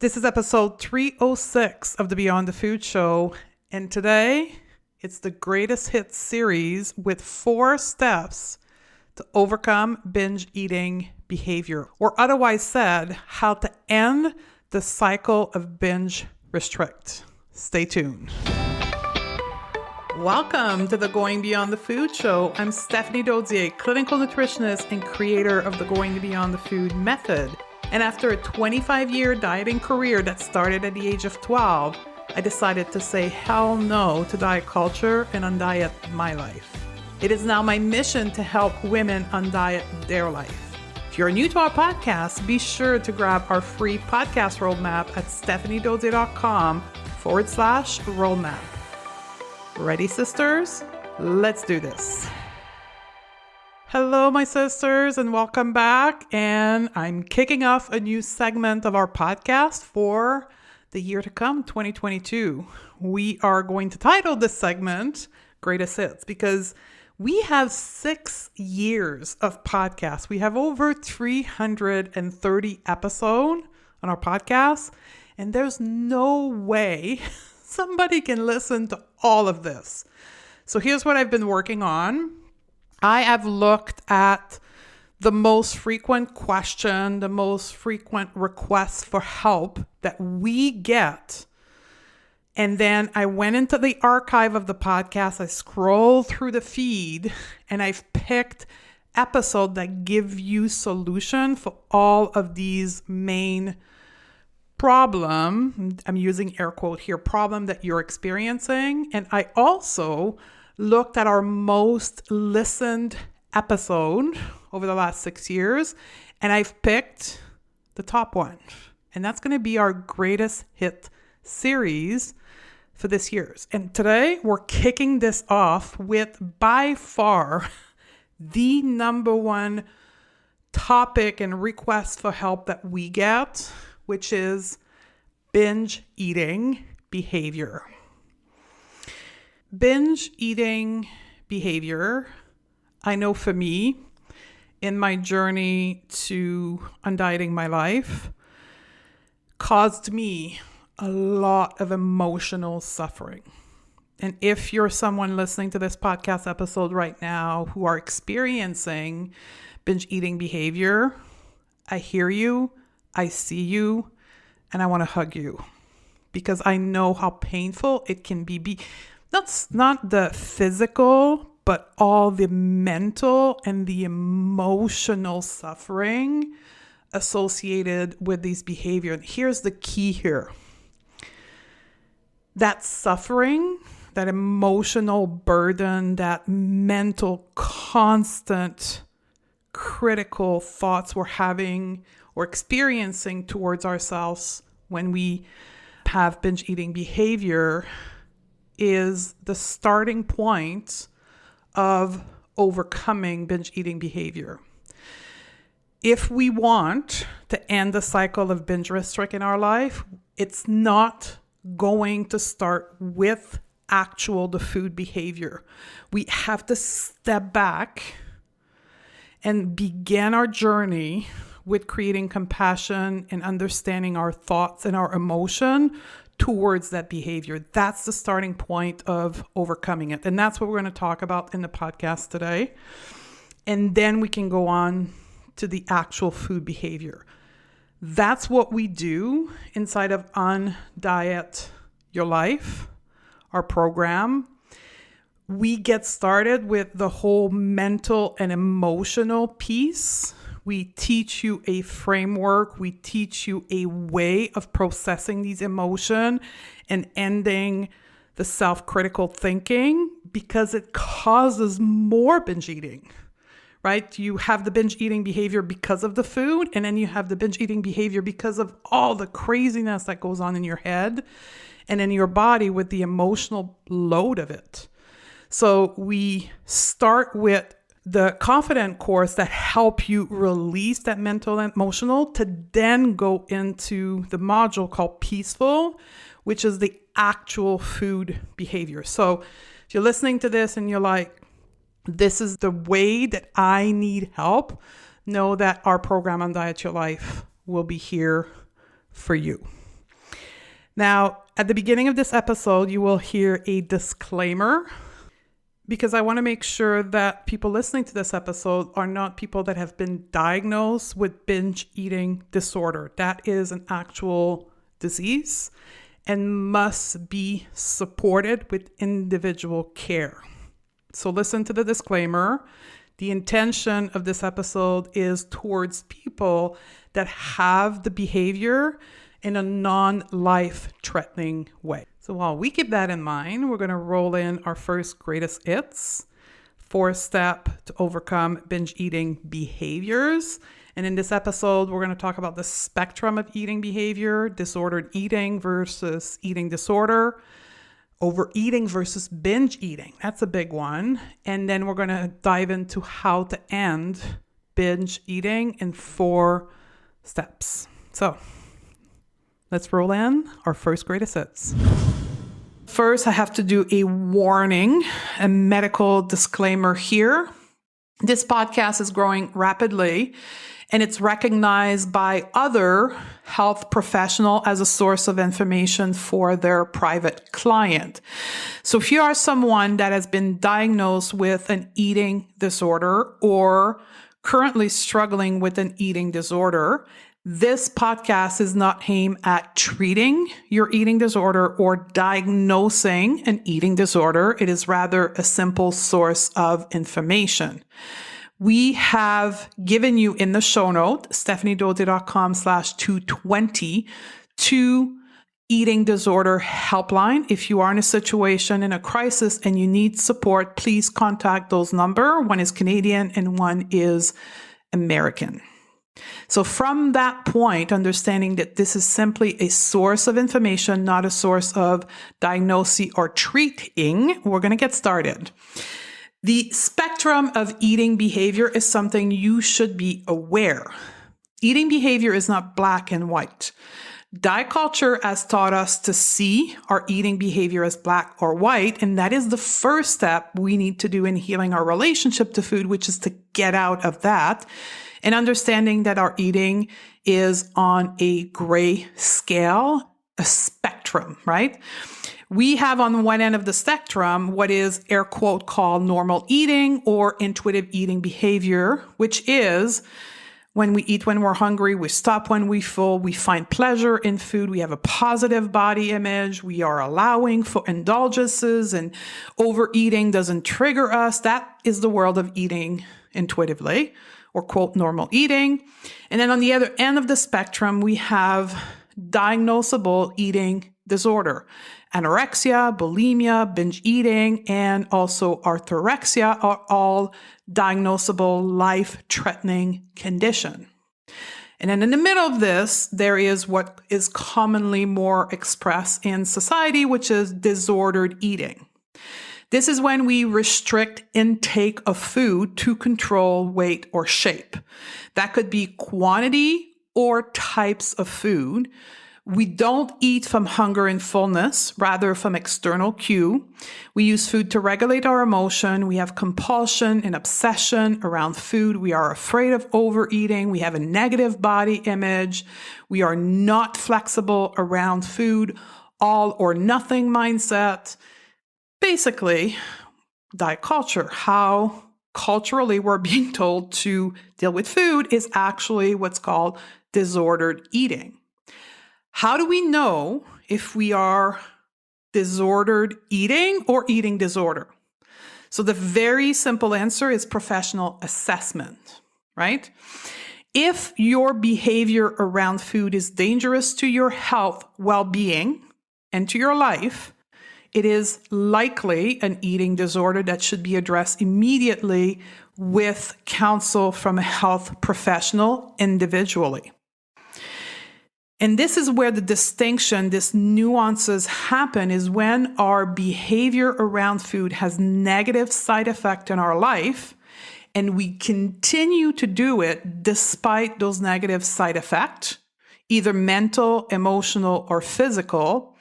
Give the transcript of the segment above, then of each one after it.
This is episode 306 of the Beyond the Food Show, and today it's the greatest hits series with 4 steps to overcome binge eating behavior, or otherwise said, how to end the cycle of binge restrict. Stay tuned. Welcome to the Going Beyond the Food Show. I'm Stephanie Dozier, clinical nutritionist and creator of the Going Beyond the Food method. And after a 25-year dieting career that started at the age of 12, I decided to say hell no to diet culture and undiet my life. It is now my mission to help women undiet their life. If you're new to our podcast, be sure to grab our free podcast roadmap at stephaniedozier.com/roadmap. Ready, sisters? Let's do this. Hello, my sisters, and welcome back. And I'm kicking off a new segment of our podcast for the year to come, 2022. We are going to title this segment Greatest Hits because we have 6 years of podcasts. We have over 330 episodes on our podcast, and there's no way somebody can listen to all of this. So here's what I've been working on. I have looked at the most frequent question, the most frequent requests for help that we get. And then I went into the archive of the podcast. I scrolled through the feed and I've picked episodes that give you solution for all of these main problem. I'm using air quote here, problem that you're experiencing. And I also looked at our most listened episode over the last 6 years, and I've picked the top one. And that's going to be our greatest hit series for this year. And today we're kicking this off with by far the number one topic and request for help that we get, which is binge eating behavior. Binge eating behavior, I know for me, in my journey to undieting my life, caused me a lot of emotional suffering. And if you're someone listening to this podcast episode right now who are experiencing binge eating behavior, I hear you, I see you, and I want to hug you because I know how painful it can be. That's not the physical, but all the mental and the emotional suffering associated with these behavior. And here's the key here. That suffering, that emotional burden, that mental constant critical thoughts we're having or experiencing towards ourselves when we have binge eating behavior is the starting point of overcoming binge eating behavior. If we want to end the cycle of binge restrict in our life, it's not going to start with the food behavior. We have to step back and begin our journey with creating compassion and understanding our thoughts and our emotion towards that behavior. That's the starting point of overcoming it. And that's what we're going to talk about in the podcast today. And then we can go on to the actual food behavior. That's what we do inside of Undiet Your Life, our program. We get started with the whole mental and emotional piece. We teach you a framework. We teach you a way of processing these emotions and ending the self-critical thinking because it causes more binge eating, right? You have the binge eating behavior because of the food, and then you have the binge eating behavior because of all the craziness that goes on in your head and in your body with the emotional load of it. So we start with the confident course that help you release that mental and emotional to then go into the module called peaceful, which is the actual food behavior. So if you're listening to this and you're like, this is the way that I need help, know that our program Undiet Your Life will be here for you. Now, at the beginning of this episode, you will hear a disclaimer because I want to make sure that people listening to this episode are not people that have been diagnosed with binge eating disorder. That is an actual disease and must be supported with individual care. So listen to the disclaimer. The intention of this episode is towards people that have the behavior in a non-life-threatening way. So while we keep that in mind, we're going to roll in our first greatest hits, 4-step to overcome binge eating behaviors. And in this episode, we're going to talk about the spectrum of eating behavior, disordered eating versus eating disorder, overeating versus binge eating. That's a big one. And then we're going to dive into how to end binge eating in 4 steps. So let's roll in our first greatest hits. First, I have to do a warning, a medical disclaimer here. This podcast is growing rapidly, and it's recognized by other health professionals as a source of information for their private client. So if you are someone that has been diagnosed with an eating disorder or currently struggling with an eating disorder, this podcast is not aimed at treating your eating disorder or diagnosing an eating disorder. It is rather a simple source of information. We have given you in the show note, stephaniedode.com/220, 2 eating disorder helpline. If you are in a situation, in a crisis, and you need support, please contact those numbers. One is Canadian and one is American. So from that point, understanding that this is simply a source of information, not a source of diagnosis or treating, we're going to get started. The spectrum of eating behavior is something you should be aware. Eating behavior is not black and white. Diet culture has taught us to see our eating behavior as black or white, and that is the first step we need to do in healing our relationship to food, which is to get out of that and understanding that our eating is on a gray scale, a spectrum, right? We have on one end of the spectrum what is air quote called normal eating or intuitive eating behavior, which is when we eat when we're hungry, we stop when we're full, we find pleasure in food, we have a positive body image, we are allowing for indulgences, and overeating doesn't trigger us. That is the world of eating intuitively, or quote normal eating. And then on the other end of the spectrum, we have diagnosable eating disorder. Anorexia, bulimia, binge eating, and also orthorexia are all diagnosable life-threatening condition. And then in the middle of this, there is what is commonly more expressed in society, which is disordered eating. This is when we restrict intake of food to control weight or shape. That could be quantity or types of food. We don't eat from hunger and fullness, rather from external cue. We use food to regulate our emotion. We have compulsion and obsession around food. We are afraid of overeating. We have a negative body image. We are not flexible around food, all or nothing mindset. Basically, diet culture, how culturally we're being told to deal with food is actually what's called disordered eating. How do we know if we are disordered eating or eating disorder? So the very simple answer is professional assessment, right? If your behavior around food is dangerous to your health, well-being, and to your life, it is likely an eating disorder that should be addressed immediately with counsel from a health professional individually. And this is where the distinction, this nuances happen, is when our behavior around food has negative side effect in our life, and we continue to do it despite those negative side effects, either mental, emotional, or physical,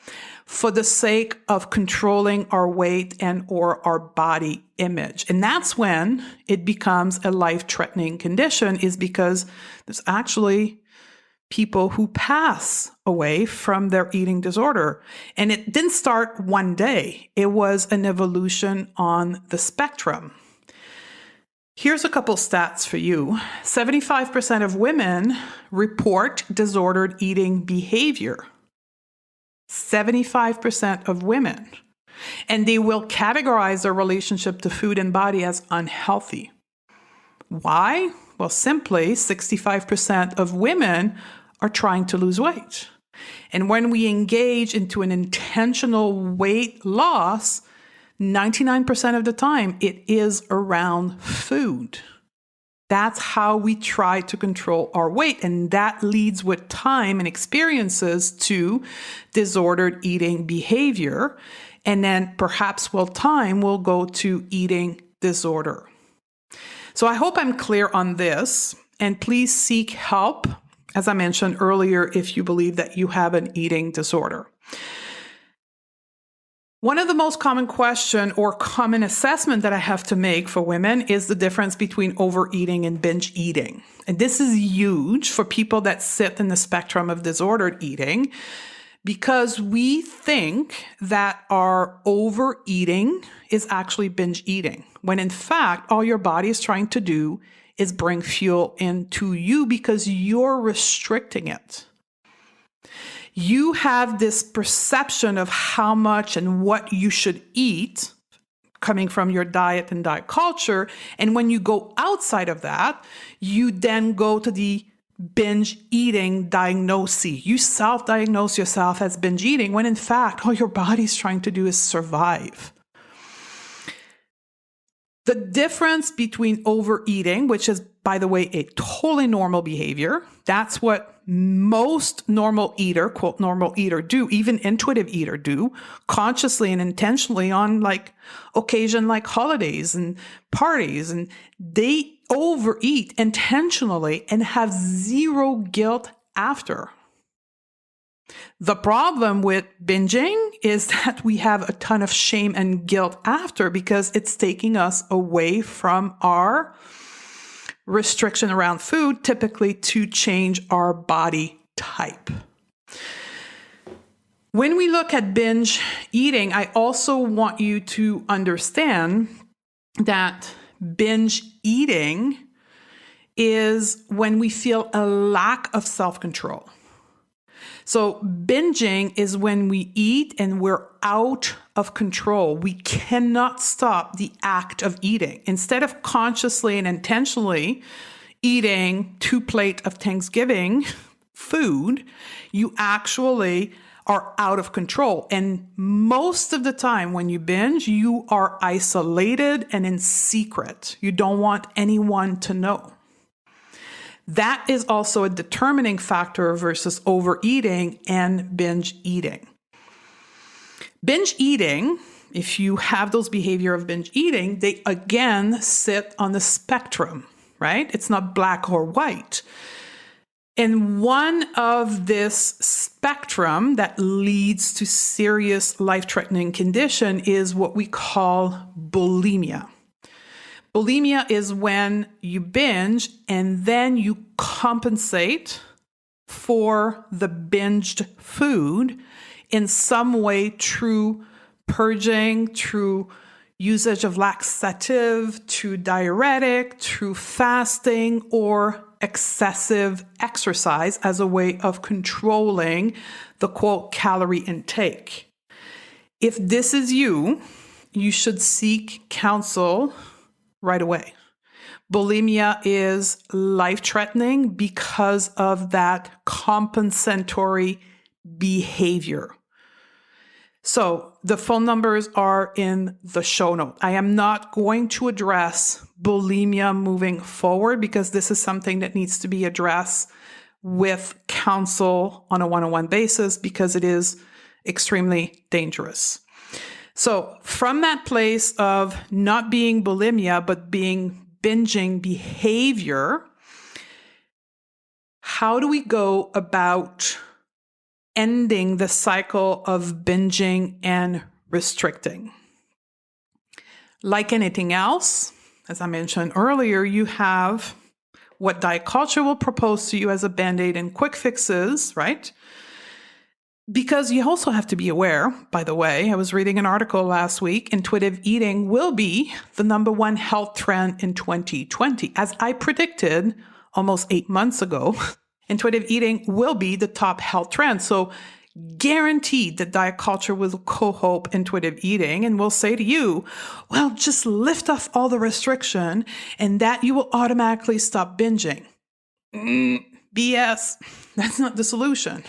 for the sake of controlling our weight and or our body image. And that's when it becomes a life-threatening condition, is because there's actually people who pass away from their eating disorder. And it didn't start one day. It was an evolution on the spectrum. Here's a couple stats for you. 75% of women report disordered eating behavior. 75% of women. And they will categorize their relationship to food and body as unhealthy. Why? Well, simply 65% of women are trying to lose weight. And when we engage into an intentional weight loss, 99% of the time, it is around food. That's how we try to control our weight. And that leads with time and experiences to disordered eating behavior. And then perhaps with time, we'll go to eating disorder. So I hope I'm clear on this. And please seek help, as I mentioned earlier, if you believe that you have an eating disorder. One of the most common question or common assessment that I have to make for women is the difference between overeating and binge eating. And this is huge for people that sit in the spectrum of disordered eating because we think that our overeating is actually binge eating, when in fact, all your body is trying to do is bring fuel into you because you're restricting it. You have this perception of how much and what you should eat coming from your diet and diet culture. And when you go outside of that, you then go to the binge eating diagnosis. You self-diagnose yourself as binge eating when in fact, all your body's trying to do is survive. The difference between overeating, which is, by the way, a totally normal behavior, that's what most normal eater, quote, normal eater do, even intuitive eater do, consciously and intentionally on like occasion like holidays and parties. And they overeat intentionally and have zero guilt after. The problem with binging is that we have a ton of shame and guilt after because it's taking us away from our restriction around food, typically to change our body type. When we look at binge eating, I also want you to understand that binge eating is when we feel a lack of self-control. So binging is when we eat and we're out of control. We cannot stop the act of eating. Instead of consciously and intentionally eating 2 plates of Thanksgiving food, you actually are out of control. And most of the time when you binge, you are isolated and in secret. You don't want anyone to know. That is also a determining factor versus overeating and binge eating. Binge eating, if you have those behavior of binge eating, they again sit on the spectrum, right? It's not black or white. And one of this spectrum that leads to serious life-threatening condition is what we call bulimia. Bulimia is when you binge and then you compensate for the binged food in some way through purging, through usage of laxative, through diuretic, through fasting, or excessive exercise as a way of controlling the quote calorie intake. If this is you, you should seek counsel right away. Bulimia is life-threatening because of that compensatory behavior. So the phone numbers are in the show note. I am not going to address bulimia moving forward because this is something that needs to be addressed with counsel on a one-on-one basis because it is extremely dangerous. So from that place of not being bulimia, but being binging behavior, how do we go about ending the cycle of binging and restricting? Like anything else, as I mentioned earlier, you have what diet culture will propose to you as a band-aid and quick fixes, right? Because you also have to be aware, by the way, I was reading an article last week, intuitive eating will be the number one health trend in 2020. As I predicted almost 8 months ago, intuitive eating will be the top health trend. So guaranteed that diet culture will co-hope intuitive eating and will say to you, well, just lift off all the restriction and that you will automatically stop binging. BS. That's not the solution.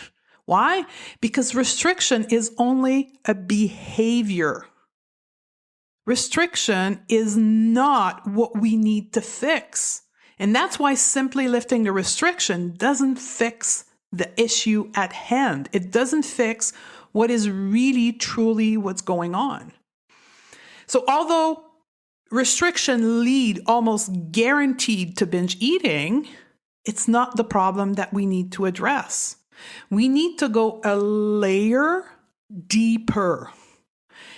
Why? Because restriction is only a behavior. Restriction is not what we need to fix. And that's why simply lifting the restriction doesn't fix the issue at hand. It doesn't fix what is really, truly what's going on. So although restriction lead almost guaranteed to binge eating, it's not the problem that we need to address. We need to go a layer deeper.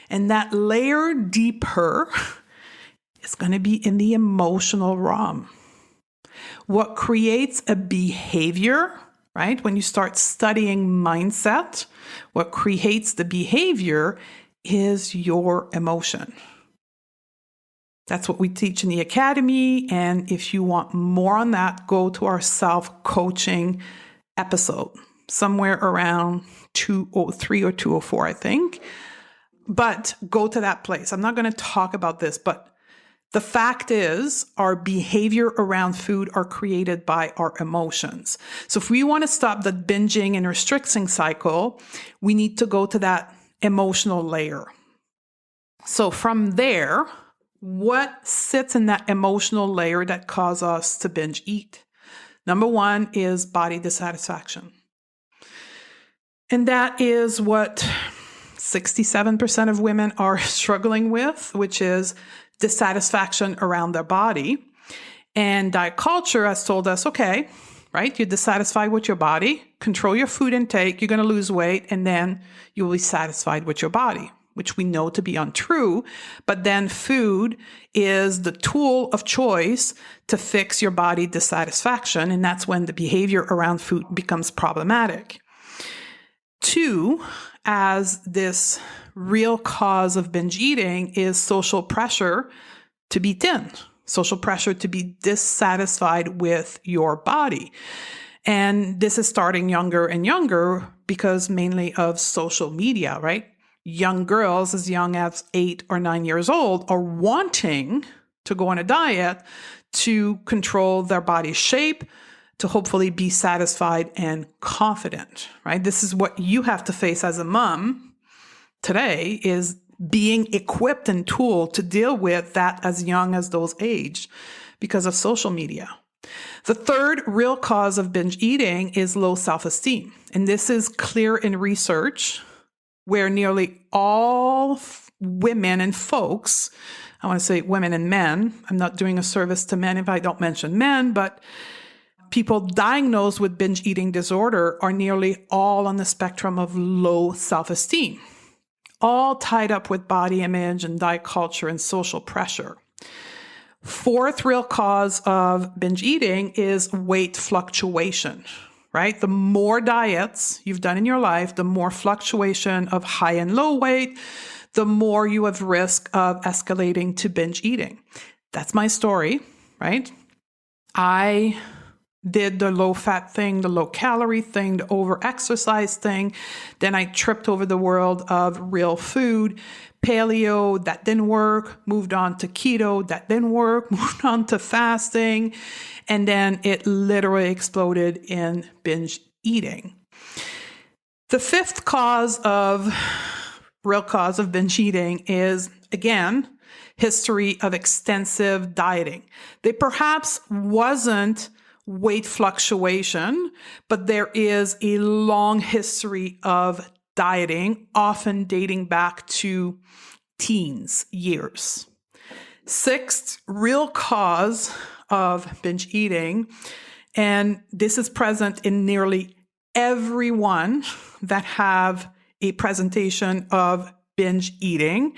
And that layer deeper is going to be in the emotional realm. What creates a behavior, right? When you start studying mindset, what creates the behavior is your emotion. That's what we teach in the academy. And if you want more on that, go to our self-coaching episode, somewhere around 203 or 204, I think. But go to that place. I'm not going to talk about this, but the fact is our behavior around food are created by our emotions. So if we want to stop the binging and restricting cycle, we need to go to that emotional layer. So from there, what sits in that emotional layer that causes us to binge eat? Number one is body dissatisfaction. And that is what 67% of women are struggling with, which is dissatisfaction around their body. And diet culture has told us, okay, right, you're dissatisfied with your body, control your food intake, you're going to lose weight, and then you will be satisfied with your body, which we know to be untrue. But then food is the tool of choice to fix your body dissatisfaction. And that's when the behavior around food becomes problematic. Two, as this real cause of binge eating is social pressure to be thin, social pressure to be dissatisfied with your body. And this is starting younger and younger because mainly of social media, right? Young girls as young as 8 or 9 years old are wanting to go on a diet to control their body shape, to hopefully be satisfied and confident, right? This is what you have to face as a mom today, is being equipped and tooled to deal with that as young as those age because of social media. The third real cause of binge eating is low self-esteem. And this is clear in research where nearly all women and folks, I want to say women and men, I'm not doing a service to men if I don't mention men, but people diagnosed with binge eating disorder are nearly all on the spectrum of low self-esteem, all tied up with body image and diet culture and social pressure. Fourth real cause of binge eating is weight fluctuation, right? The more diets you've done in your life, the more fluctuation of high and low weight, the more you have risk of escalating to binge eating. That's my story, right? I did the low fat thing, the low calorie thing, the over exercise thing. Then I tripped over the world of real food, paleo, that didn't work, moved on to keto, that didn't work, moved on to fasting. And then it literally exploded in binge eating. The fifth real cause of binge eating is, again, history of extensive dieting. They perhaps wasn't weight fluctuation, but there is a long history of dieting, often dating back to teens years. Sixth real cause of binge eating, and this is present in nearly everyone that have a presentation of binge eating,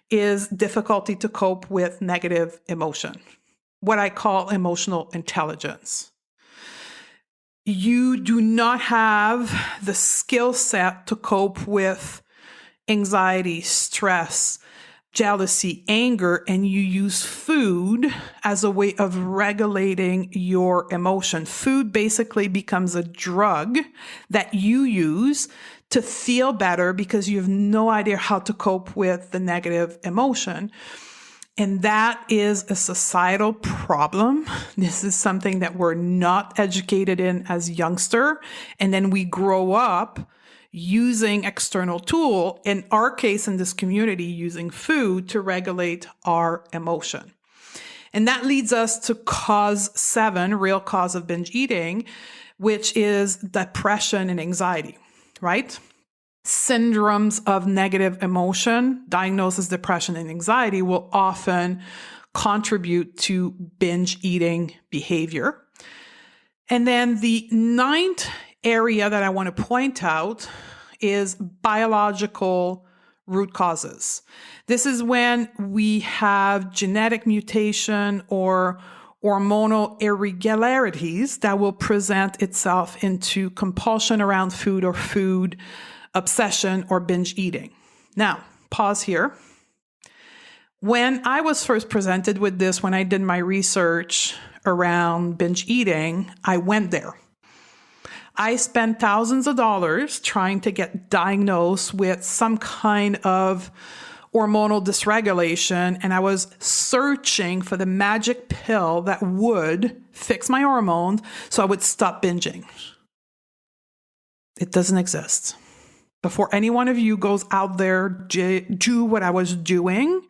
is difficulty to cope with negative emotion. what I call emotional intelligence. You do not have the skill set to cope with anxiety, stress, jealousy, anger, and you use food as a way of regulating your emotion. Food basically becomes a drug that you use to feel better because you have no idea how to cope with the negative emotion. And that is a societal problem. This is something that we're not educated in as youngster. And then we grow up using external tool, in our case in this community, using food to regulate our emotion. And that leads us to cause 7, real cause of binge eating, which is depression and anxiety, right? Syndromes of negative emotion, diagnosed as depression and anxiety, will often contribute to binge eating behavior. And then the 9th area that I want to point out is biological root causes. This is when we have genetic mutation or hormonal irregularities that will present itself into compulsion around food or food obsession or binge eating. Now, pause here. When I was first presented with this, when I did my research around binge eating, I went there. I spent thousands of dollars trying to get diagnosed with some kind of hormonal dysregulation, and I was searching for the magic pill that would fix my hormones so I would stop binging. It doesn't exist. Before any one of you goes out there, do what I was doing,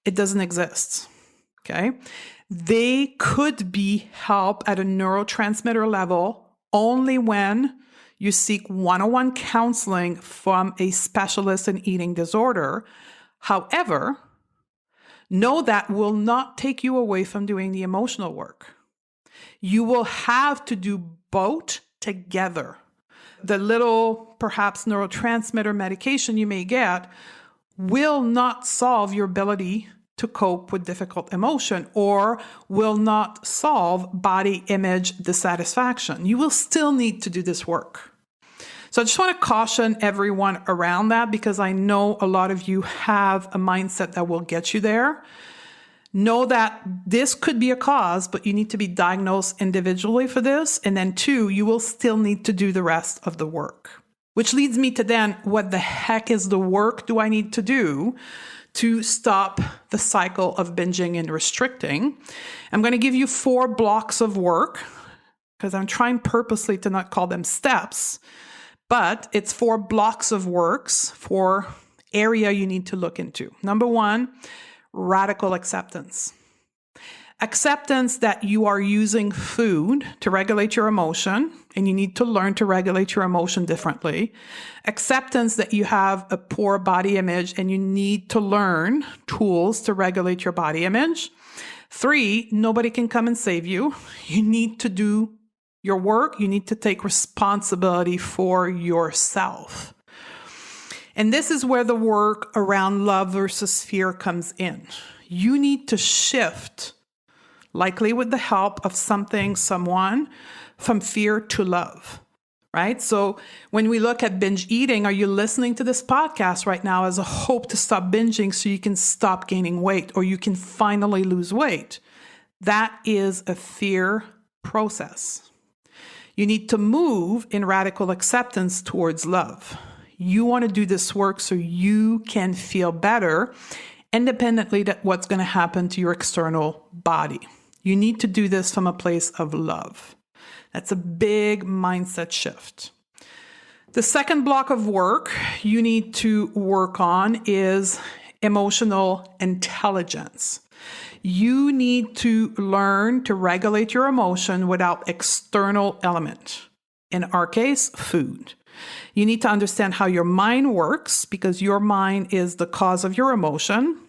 it doesn't exist, okay? They could be help at a neurotransmitter level only when you seek one-on-one counseling from a specialist in eating disorder. However, know that will not take you away from doing the emotional work. You will have to do both together. The little, perhaps, neurotransmitter medication you may get will not solve your ability to cope with difficult emotion or will not solve body image dissatisfaction. You will still need to do this work. So I just want to caution everyone around that because I know a lot of you have a mindset that will get you there. Know that this could be a cause, but you need to be diagnosed individually for this. And then 2, you will still need to do the rest of the work. Which leads me to then, what the heck is the work do I need to do to stop the cycle of binging and restricting? I'm going to give you 4 blocks of work because I'm trying purposely to not call them steps, but it's 4 blocks of works for area you need to look into. Number 1, radical acceptance. Acceptance that you are using food to regulate your emotion, and you need to learn to regulate your emotion differently. Acceptance that you have a poor body image, and you need to learn tools to regulate your body image. 3, nobody can come and save you. You need to do your work. You need to take responsibility for yourself. And this is where the work around love versus fear comes in. You need to shift, likely with the help of someone, from fear to love, right? So when we look at binge eating, are you listening to this podcast right now as a hope to stop binging so you can stop gaining weight or you can finally lose weight? That is a fear process. You need to move in radical acceptance towards love. You want to do this work so you can feel better independently of what's going to happen to your external body. You need to do this from a place of love. That's a big mindset shift. The second block of work you need to work on is emotional intelligence. You need to learn to regulate your emotion without external element. In our case, food. You need to understand how your mind works because your mind is the cause of your emotion.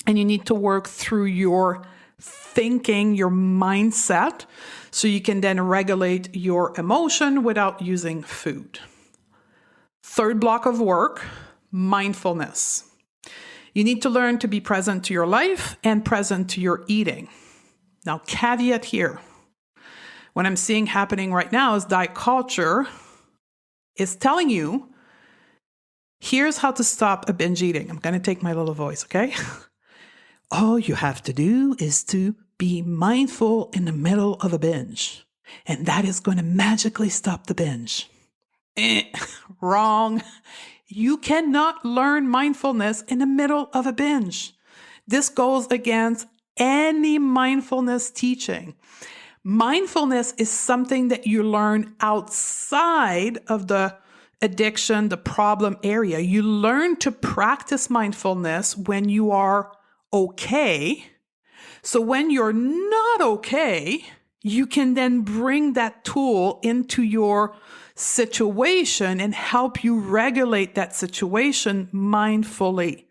And you need to work through your thinking, your mindset, so you can then regulate your emotion without using food. Third block of work, mindfulness. You need to learn to be present to your life and present to your eating. Now, caveat here. What I'm seeing happening right now is diet culture is telling you, here's how to stop a binge eating. I'm going to take my little voice, okay? All you have to do is to be mindful in the middle of a binge, and that is going to magically stop the binge. Wrong. You cannot learn mindfulness in the middle of a binge. This goes against any mindfulness teaching. Mindfulness is something that you learn outside of the addiction, the problem area. You learn to practice mindfulness when you are okay. So when you're not okay, you can then bring that tool into your situation and help you regulate that situation mindfully.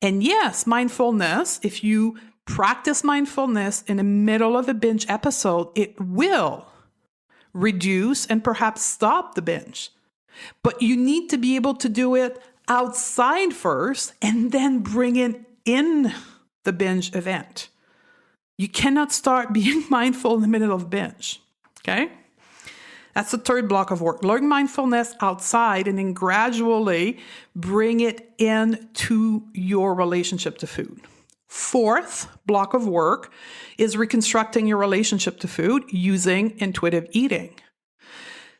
And yes, mindfulness, if you practice mindfulness in the middle of a binge episode, it will reduce and perhaps stop the binge. But you need to be able to do it outside first and then bring it in the binge event. You cannot start being mindful in the middle of binge, okay? That's the third block of work. Learn mindfulness outside and then gradually bring it into your relationship to food. Fourth block of work is reconstructing your relationship to food using intuitive eating.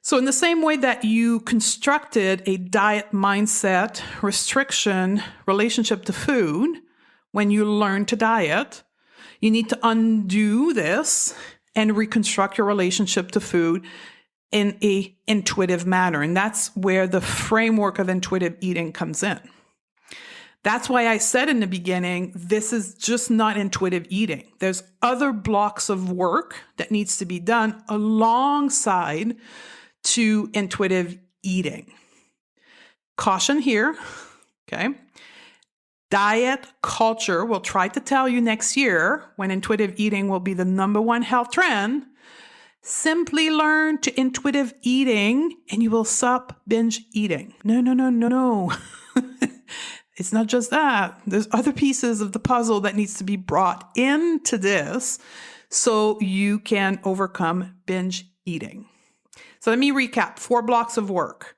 So in the same way that you constructed a diet mindset restriction relationship to food when you learn to diet, you need to undo this and reconstruct your relationship to food in an intuitive manner. And that's where the framework of intuitive eating comes in. That's why I said in the beginning, this is just not intuitive eating. There's other blocks of work that needs to be done alongside to intuitive eating. Caution here, okay? Diet culture will try to tell you next year when intuitive eating will be the number one health trend. Simply learn to intuitive eating and you will stop binge eating. No. It's not just that. There's other pieces of the puzzle that needs to be brought into this so you can overcome binge eating. So let me recap 4 blocks of work.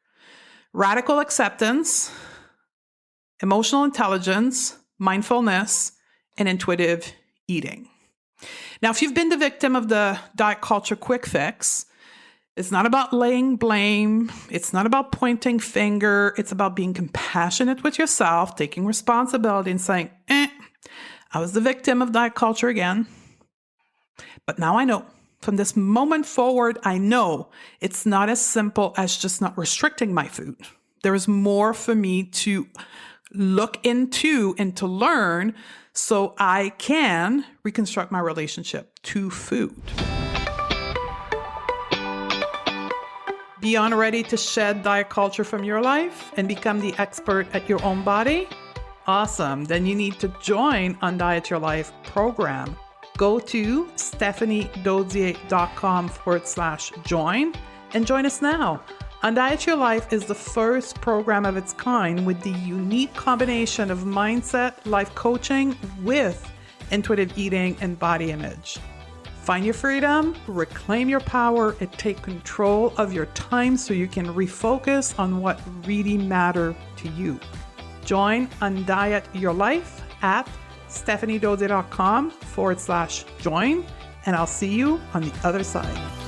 Radical acceptance, emotional intelligence, mindfulness, and intuitive eating. Now, if you've been the victim of the diet culture quick fix, it's not about laying blame. It's not about pointing finger. It's about being compassionate with yourself, taking responsibility and saying, I was the victim of diet culture again. But now I know. From this moment forward, I know it's not as simple as just not restricting my food. There is more for me to look into and to learn so I can reconstruct my relationship to food. Beyond ready to shed diet culture from your life and become the expert at your own body? Awesome. Then you need to join Undiet Your Life program. Go to stephaniedodier.com/join and join us now. Undiet Your Life is the first program of its kind with the unique combination of mindset, life coaching with intuitive eating and body image. Find your freedom, reclaim your power, and take control of your time so you can refocus on what really matters to you. Join Undiet Your Life at stephaniedodier.com/join, and I'll see you on the other side.